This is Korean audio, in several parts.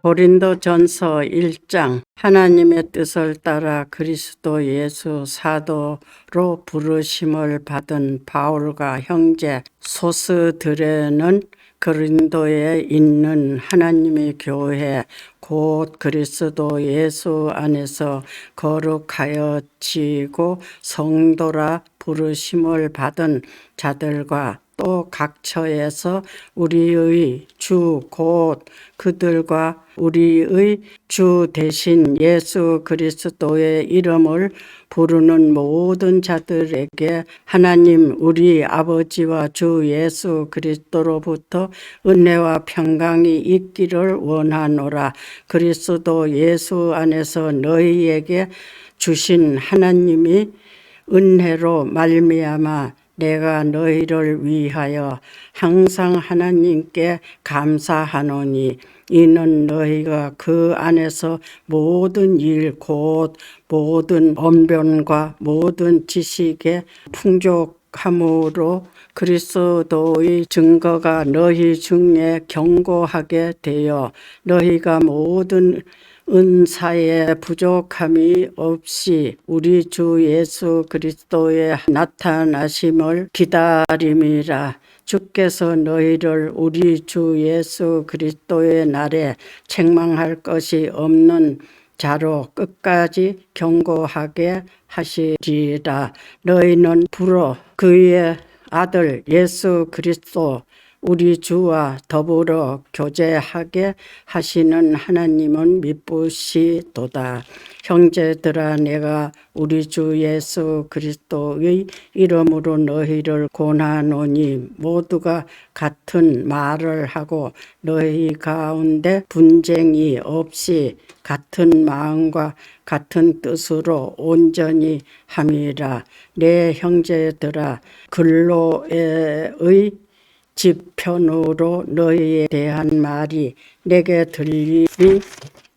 고린도전서 1장. 하나님의 뜻을 따라 그리스도 예수 사도로 부르심을 받은 바울과 형제 소스들에는 고린도에 있는 하나님의 교회 곧 그리스도 예수 안에서 거룩하여지고 성도라 부르심을 받은 자들과 또 각처에서 우리의 주 곧 그들과 우리의 주 대신 예수 그리스도의 이름을 부르는 모든 자들에게 하나님 우리 아버지와 주 예수 그리스도로부터 은혜와 평강이 있기를 원하노라. 그리스도 예수 안에서 너희에게 주신 하나님이 은혜로 말미암아 내가 너희를 위하여 항상 하나님께 감사하노니 이는 너희가 그 안에서 모든 일 곧 모든 언변과 모든 지식에 풍족함으로 그리스도의 증거가 너희 중에 견고하게 되어 너희가 모든 은사에 부족함이 없이 우리 주 예수 그리스도의 나타나심을 기다림이라. 주께서 너희를 우리 주 예수 그리스도의 날에 책망할 것이 없는 자로 끝까지 견고하게 하시리라. 너희는 불어 그의 아들 예수 그리스도 우리 주와 더불어 교제하게 하시는 하나님은 미쁘시도다. 형제들아 내가 우리 주 예수 그리스도의 이름으로 너희를 권하노니 모두가 같은 말을 하고 너희 가운데 분쟁이 없이 같은 마음과 같은 뜻으로 온전히 함이라. 내 형제들아 글로에의 지편으로 너희에 대한 말이 내게 들리니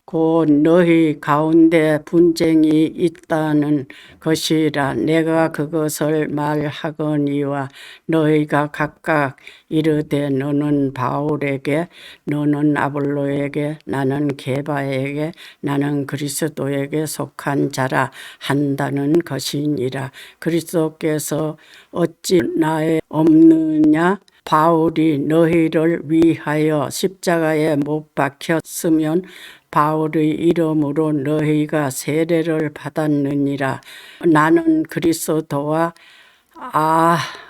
곧 너희 가운데 분쟁이 있다는 것이라. 내가 그것을 말하거니와 너희가 각각 이르되 너는 바울에게 너는 아볼로에게 나는 게바에게 나는 그리스도에게 속한 자라 한다는 것이니라. 그리스도께서 어찌 나에 없느냐? 바울이 너희를 위하여 십자가에 못 박혔으면 바울의 이름으로 너희가 세례를 받았느니라. 나는 그리스도와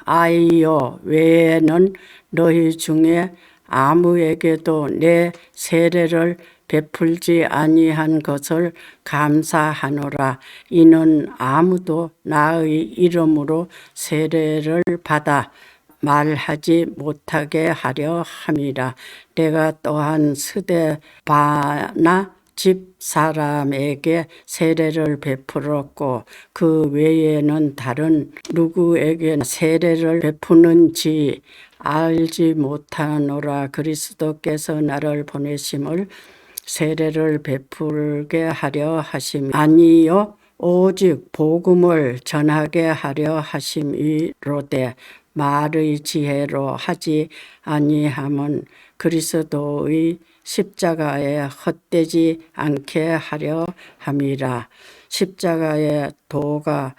아이요 외에는 너희 중에 아무에게도 내 세례를 베풀지 아니한 것을 감사하노라. 이는 아무도 나의 이름으로 세례를 받아 말하지 못하게 하려 함이라. 내가 또한 스데바나 집 사람에게 세례를 베풀었고 그 외에는 다른 누구에게 세례를 베푸는지 알지 못하노라. 그리스도께서 나를 보내심을 세례를 베풀게 하려 하심 아니요 오직 복음을 전하게 하려 하심이로되 말의 지혜로 하지 아니함은 그리스도의 십자가에 헛되지 않게 하려 함이라. 십자가의 도가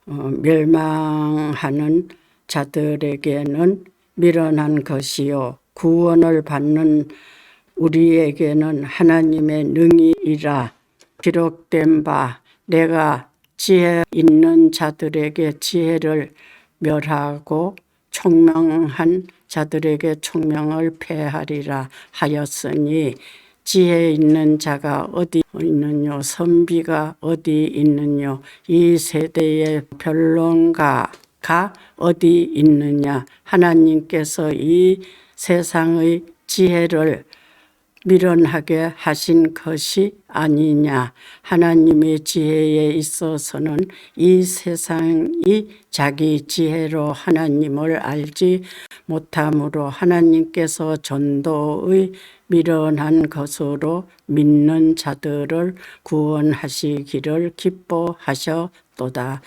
멸망하는 자들에게는 미련한 것이요 구원을 받는 우리에게는 하나님의 능이라. 기록된 바 내가 지혜 있는 자들에게 지혜를 멸하고 총명한 자들에게 총명을 폐하리라 하였으니 지혜 있는 자가 어디 있느뇨 선비가 어디 있느뇨 이 세대의 변론가가 어디 있느냐. 하나님께서 이 세상의 지혜를 미련하게 하신 것이 아니냐. 하나님의 지혜에 있어서는 이 세상이 자기 지혜로 하나님을 알지 못하므로 하나님께서 전도의 미련한 것으로 믿는 자들을 구원하시기를 기뻐하셨도다.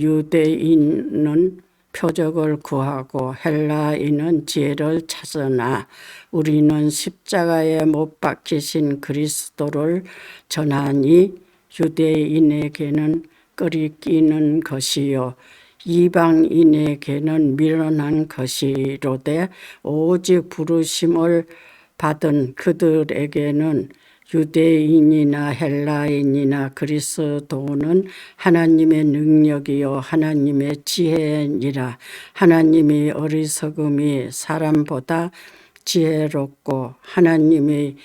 유대인은 표적을 구하고 헬라인은 지혜를 찾으나 우리는 십자가에 못 박히신 그리스도를 전하니 유대인에게는 끄리끼는 것이요 이방인에게는 미련한 것이로되 오직 부르심을 받은 그들에게는 유대인이나 헬라인이나 그리스도는 하나님의 능력이요 하나님의 지혜니라. 하나님의 어리석음이 사람보다 지혜롭고 하나님의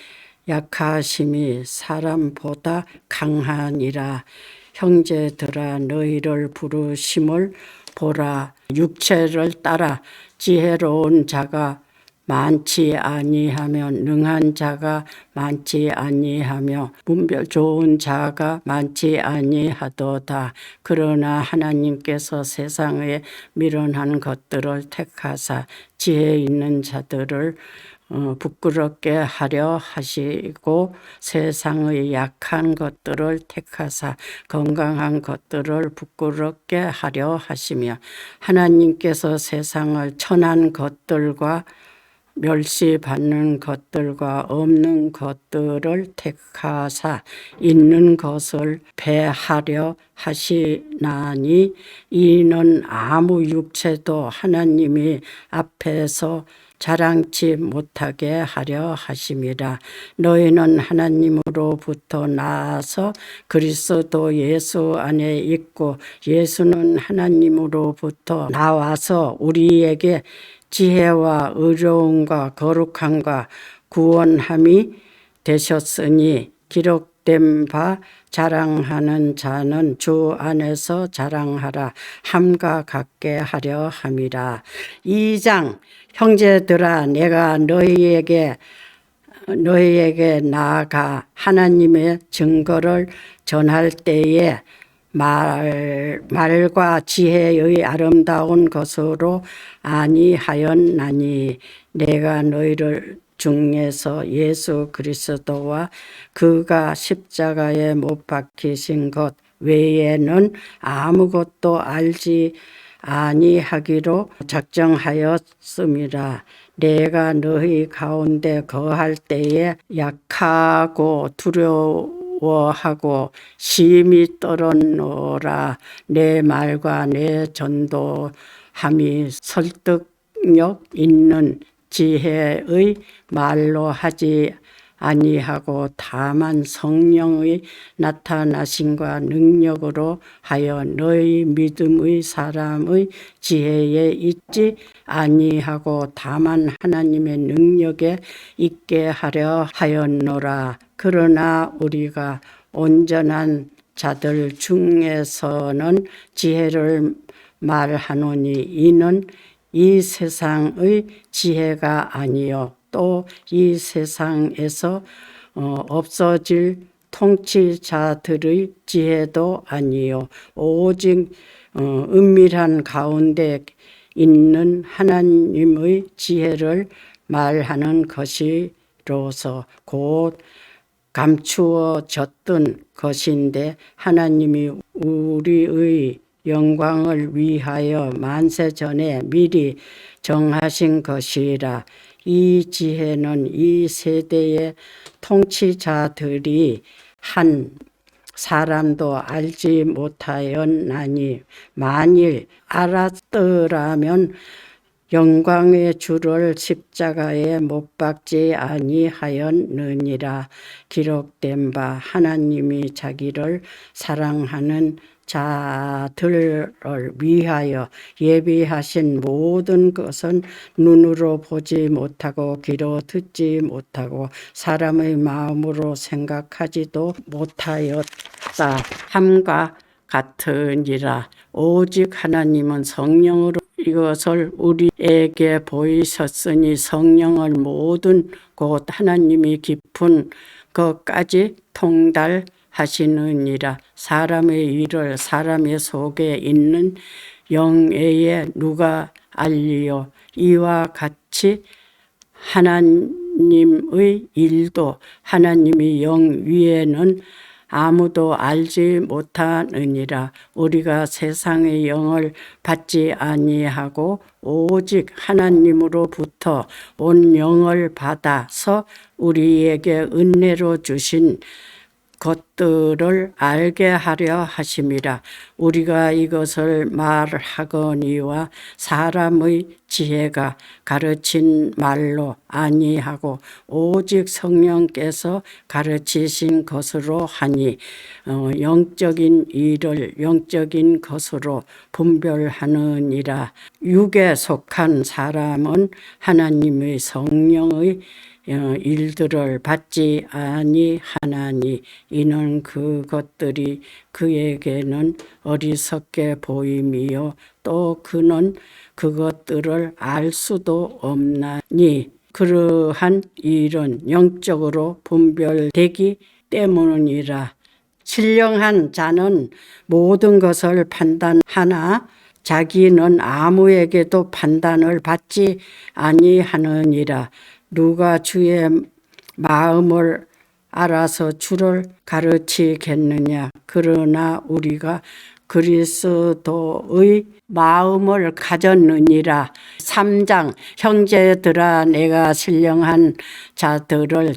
약하심이 사람보다 강하니라. 형제들아 너희를 부르심을 보라. 육체를 따라 지혜로운 자가 많지 아니하며 능한 자가 많지 아니하며 문별 좋은 자가 많지 아니하도다. 그러나 하나님께서 세상에 미련한 것들을 택하사 지혜 있는 자들을 부끄럽게 하려 하시고 세상의 약한 것들을 택하사 건강한 것들을 부끄럽게 하려 하시며 하나님께서 세상을 천한 것들과 멸시받는 것들과 없는 것들을 택하사 있는 것을 패하려 하시나니 이는 아무 육체도 하나님이 앞에서 자랑치 못하게 하려 하심이라. 너희는 하나님으로부터 나아서 그리스도 예수 안에 있고 예수는 하나님으로부터 나와서 우리에게 지혜와 의로움과 거룩함과 구원함이 되셨으니 기록된 바 자랑하는 자는 주 안에서 자랑하라 함과 같게 하려 함이라. 2장 형제들아 내가 너희에게 나아가 하나님의 증거를 전할 때에 말과 지혜의 아름다운 것으로 아니하였나니 내가 너희를 중에서 예수 그리스도와 그가 십자가에 못 박히신 것 외에는 아무것도 알지 아니하기로 작정하였음이라. 내가 너희 가운데 거할 때에 약하고 두려워하고 심히 떨었노라. 내 말과 내 전도함이 설득력 있는 지혜의 말로 하지 아니하고 다만 성령의 나타나심과 능력으로 하여 너희 믿음의 사람의 지혜에 있지 아니하고 다만 하나님의 능력에 있게 하려 하였노라. 그러나 우리가 온전한 자들 중에서는 지혜를 말하노니 이는 이 세상의 지혜가 아니요 또 이 세상에서 없어질 통치자들의 지혜도 아니요 오직 은밀한 가운데 있는 하나님의 지혜를 말하는 것이로서 곧 감추어졌던 것인데 하나님이 우리의 영광을 위하여 만세 전에 미리 정하신 것이라. 이 지혜는 이 세대의 통치자들이 한 사람도 알지 못하였나니 만일 알았더라면 영광의 주를 십자가에 못 박지 아니하였느니라. 기록된 바 하나님이 자기를 사랑하는 자들을 위하여 예비하신 모든 것은 눈으로 보지 못하고 귀로 듣지 못하고 사람의 마음으로 생각하지도 못하였다 함과 같으니라. 오직 하나님은 성령으로 이것을 우리에게 보이셨으니 성령을 모든 곧 하나님이 깊은 것까지 통달하시느니라. 사람의 일을 사람의 속에 있는 영에게 누가 알리요. 이와 같이 하나님의 일도 하나님의 영 위에는 아무도 알지 못하느니라. 우리가 세상의 영을 받지 아니하고 오직 하나님으로부터 온 영을 받아서 우리에게 은혜로 주신 것들을 알게 하려 하심이라. 우리가 이것을 말하거니와 사람의 지혜가 가르친 말로 아니하고 오직 성령께서 가르치신 것으로 하니 영적인 일을 영적인 것으로 분별하느니라. 육에 속한 사람은 하나님의 성령의 일들을 받지 아니하나니 이는 그것들이 그에게는 어리석게 보임이요 또 그는 그것들을 알 수도 없나니 그러한 일은 영적으로 분별되기 때문이라. 신령한 자는 모든 것을 판단하나 자기는 아무에게도 판단을 받지 아니하느니라. 누가 주의 마음을 알아서 주를 가르치겠느냐. 그러나 우리가 그리스도의 마음을 가졌느니라. 3장 형제들아 내가 신령한 자들을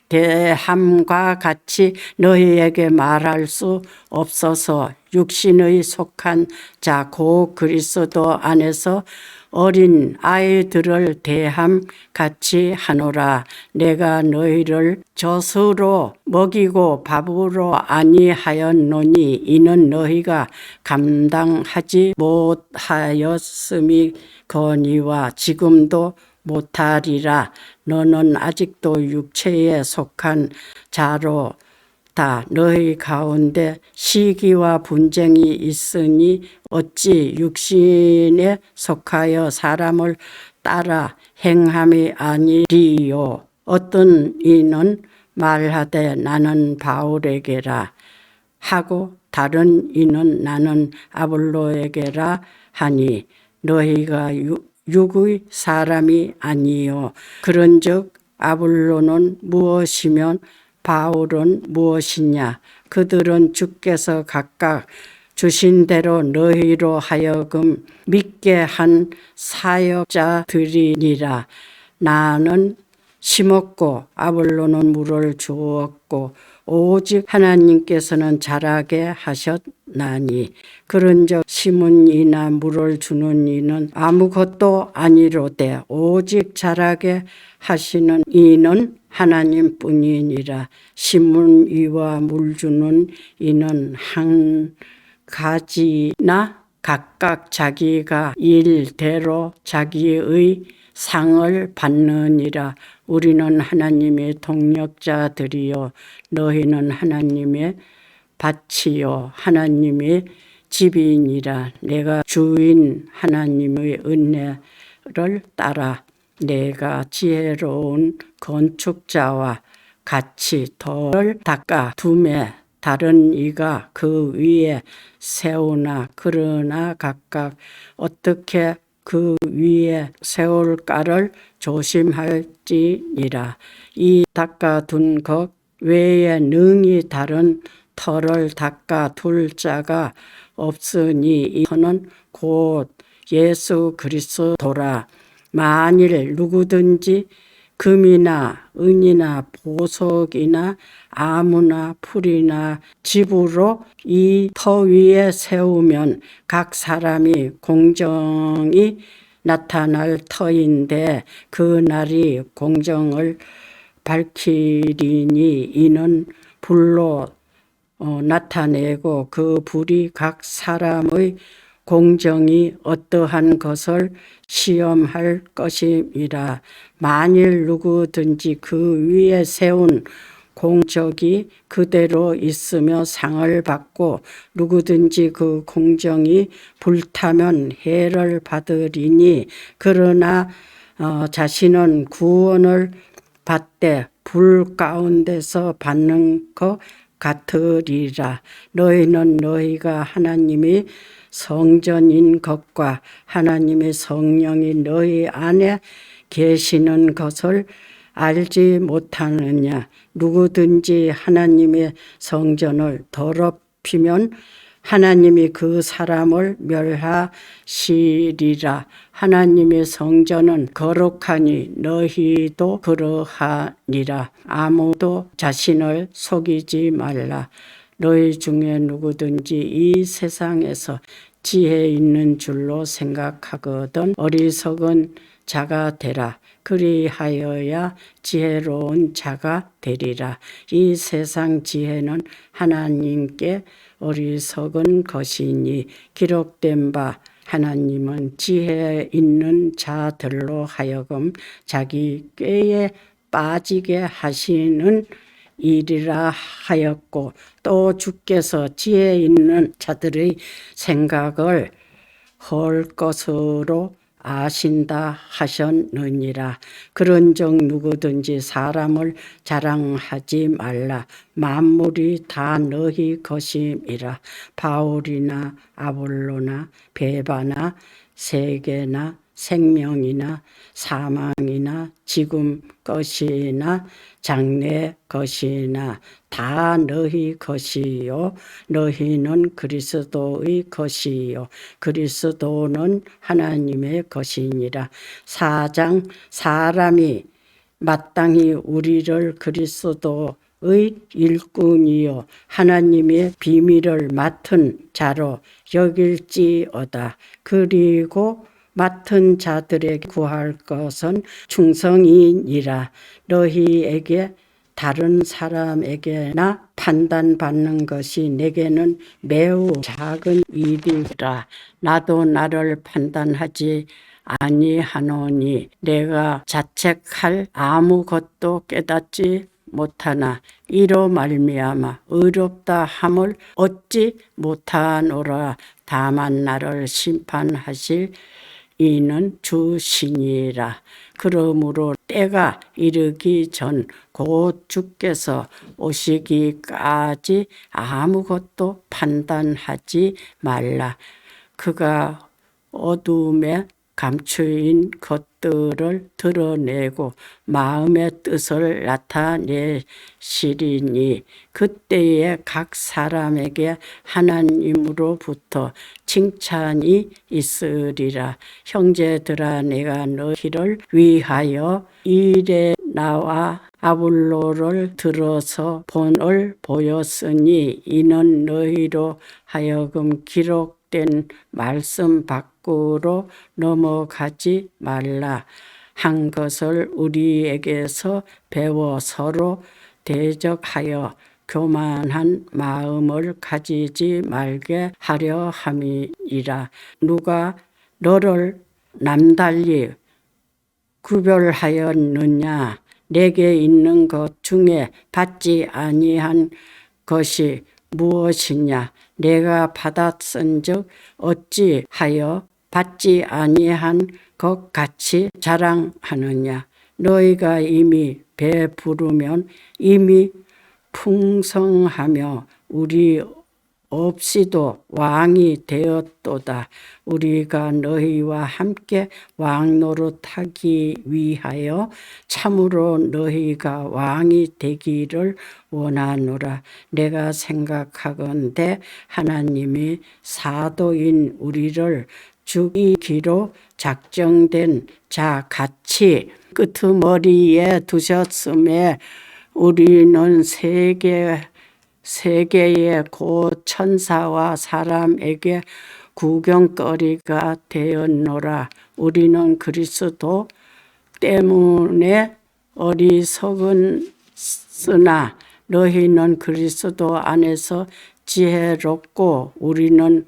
대함과 같이 너희에게 말할 수 없어서 육신의 속한 자 곧 그리스도 안에서 어린 아이들을 대함 같이 하노라. 내가 너희를 젖으로 먹이고 밥으로 아니하였노니 이는 너희가 감당하지 못하였음이거니와 지금도 못하리라. 너는 아직도 육체에 속한 자로 다 너희 가운데 시기와 분쟁이 있으니 어찌 육신에 속하여 사람을 따라 행함이 아니리요. 어떤 이는 말하되 나는 바울에게라 하고 다른 이는 나는 아볼로에게라 하니 너희가 육의 사람이 아니요. 그런즉 아볼로는 무엇이면 바울은 무엇이냐. 그들은 주께서 각각 주신 대로 너희로 하여금 믿게 한 사역자들이니라. 나는 심었고 아볼로는 물을 주었고 오직 하나님께서는 자라게 하셨나니 그런즉 심은 이나 물을 주는 이는 아무것도 아니로되 오직 자라게 하시는 이는 하나님뿐이니라. 심은 이와 물 주는 이는 한 가지나 각각 자기가 일대로 자기의 상을 받느니라. 우리는 하나님의 동력자들이요 너희는 하나님의 밭이요 하나님의 집이니라. 내가 주인 하나님의 은혜를 따라 내가 지혜로운 건축자와 같이 돌을 닦아 두매 다른 이가 그 위에 세우나 그러나 각각 어떻게 그 위에 세울까를 조심할지니라. 이 닦아둔 것 외에 능히 다른 터를 닦아둘 자가 없으니 이 터는 곧 예수 그리스도라. 만일 누구든지 금이나 은이나 보석이나 아무나 풀이나 집으로 이 터 위에 세우면 각 사람이 공정이 나타날 터인데 그 날이 공정을 밝히리니 이는 불로 나타내고 그 불이 각 사람의 공정이 어떠한 것을 시험할 것임이라. 만일 누구든지 그 위에 세운 공적이 그대로 있으며 상을 받고 누구든지 그 공정이 불타면 해를 받으리니 그러나 자신은 구원을 받되 불 가운데서 받는 것 같으리라. 너희는 너희가 하나님의 성전인 것과 하나님의 성령이 너희 안에 계시는 것을 알지 못하느냐. 누구든지 하나님의 성전을 더럽히면 하나님이 그 사람을 멸하시리라. 하나님의 성전은 거룩하니 너희도 그러하니라. 아무도 자신을 속이지 말라. 너희 중에 누구든지 이 세상에서 지혜 있는 줄로 생각하거든 어리석은 자가 되라. 그리하여야 지혜로운 자가 되리라. 이 세상 지혜는 하나님께 어리석은 것이니 기록된 바 하나님은 지혜 있는 자들로 하여금 자기 꾀에 빠지게 하시는 일이라 하였고 또 주께서 지혜 있는 자들의 생각을 헐 것으로 아신다 하셨느니라. 그런즉 누구든지 사람을 자랑하지 말라. 만물이 다 너희 것임이라. 바울이나 아볼로나 베바나 세계나 생명이나 사망이나 지금 것이나 장래 것이나 다 너희 것이요 너희는 그리스도의 것이요 그리스도는 하나님의 것이니라. 4장 사람이 마땅히 우리를 그리스도의 일꾼이요 하나님의 비밀을 맡은 자로 여길지어다. 그리고 맡은 자들에게 구할 것은 충성이니라. 너희에게 다른 사람에게나 판단받는 것이 내게는 매우 작은 일이라. 나도 나를 판단하지 아니하노니 내가 자책할 아무것도 깨닫지 못하나 이로 말미암아 의롭다 함을 얻지 못하노라. 다만 나를 심판하실 이는 주시니라. 그러므로 때가 이르기 전 곧 주께서 오시기까지 아무것도 판단하지 말라. 그가 어둠에 감추인 것들을 드러내고 마음의 뜻을 나타내시리니 그때에 각 사람에게 하나님으로부터 칭찬이 있으리라. 형제들아 내가 너희를 위하여 이레나와 아볼로를 들어서 본을 보였으니 이는 너희로 하여금 기록된 말씀 밖으로 넘어가지 말라 한 것을 우리에게서 배워 서로 대적하여 교만한 마음을 가지지 말게 하려 함이니라. 누가 너를 남달리 구별하였느냐. 내게 있는 것 중에 받지 아니한 것이 무엇이냐. 내가 받았은즉 어찌하여 받지 아니한 것 같이 자랑하느냐. 너희가 이미 배부르면 이미 풍성하며 우리 없이도 왕이 되었도다. 우리가 너희와 함께 왕노릇하기 위하여 참으로 너희가 왕이 되기를 원하노라. 내가 생각하건대 하나님이 사도인 우리를 죽이기로 작정된 자 같이 끄트머리에 두셨음에 우리는 세계의 곧 천사와 사람에게 구경거리가 되었노라. 우리는 그리스도 때문에 어리석으나 너희는 그리스도 안에서 지혜롭고 우리는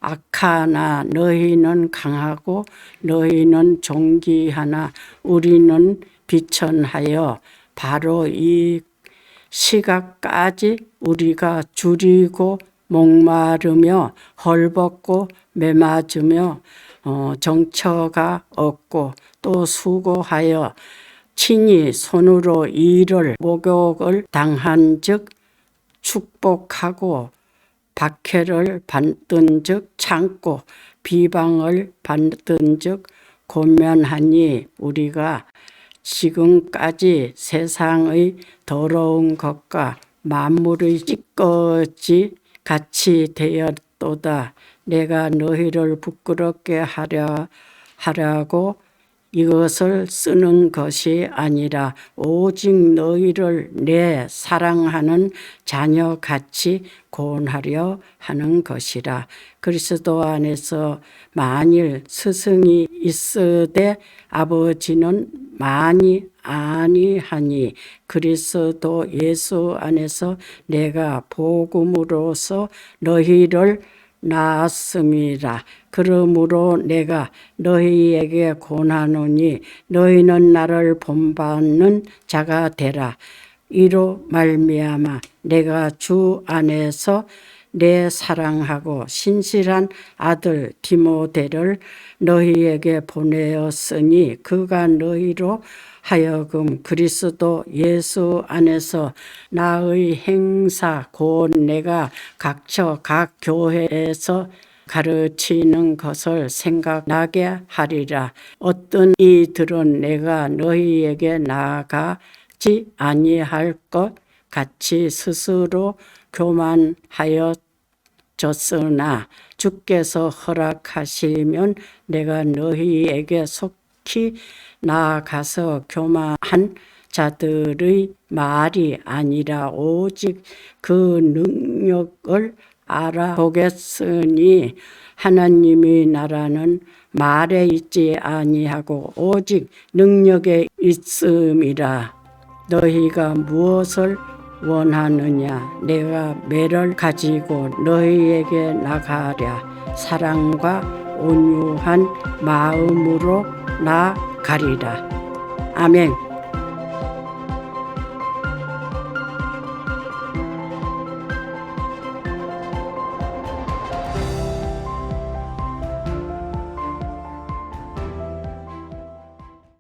악하나 너희는 강하고 너희는 존귀하나 우리는 비천하여 바로 이 시각까지 우리가 줄이고 목마르며 헐벗고 매맞으며 정처가 없고 또 수고하여 친히 손으로 일을 목욕을 당한즉 축복하고 박해를 받든즉 참고 비방을 받든즉 권면하니 우리가 지금까지 세상의 더러운 것과 만물의 찌꺼기 같이 되었도다. 내가 너희를 부끄럽게 하려고 이것을 쓰는 것이 아니라 오직 너희를 내 사랑하는 자녀같이 구원하려 하는 것이라. 그리스도 안에서 만일 스승이 있으되 아버지는 많이 아니하니 그리스도 예수 안에서 내가 복음으로서 너희를 낳았음이라. 그러므로 내가 너희에게 권하노니 너희는 나를 본받는 자가 되라. 이로 말미암아 내가 주 안에서 내 사랑하고 신실한 아들 디모데를 너희에게 보내었으니 그가 너희로 하여금 그리스도 예수 안에서 나의 행사 곧 내가 각처 각 교회에서 가르치는 것을 생각나게 하리라. 어떤 이들은 내가 너희에게 나아가지 아니할 것 같이 스스로 교만하였으나 주께서 허락하시면 내가 너희에게 속히 나아가서 교만한 자들의 말이 아니라 오직 그 능력을 알아보겠으니 하나님의 나라는 말에 있지 아니하고 오직 능력에 있음이라. 너희가 무엇을 원하느냐? 내가 매를 가지고 너희에게 나가랴. 사랑과 온유한 마음으로 나가리라. 아멘.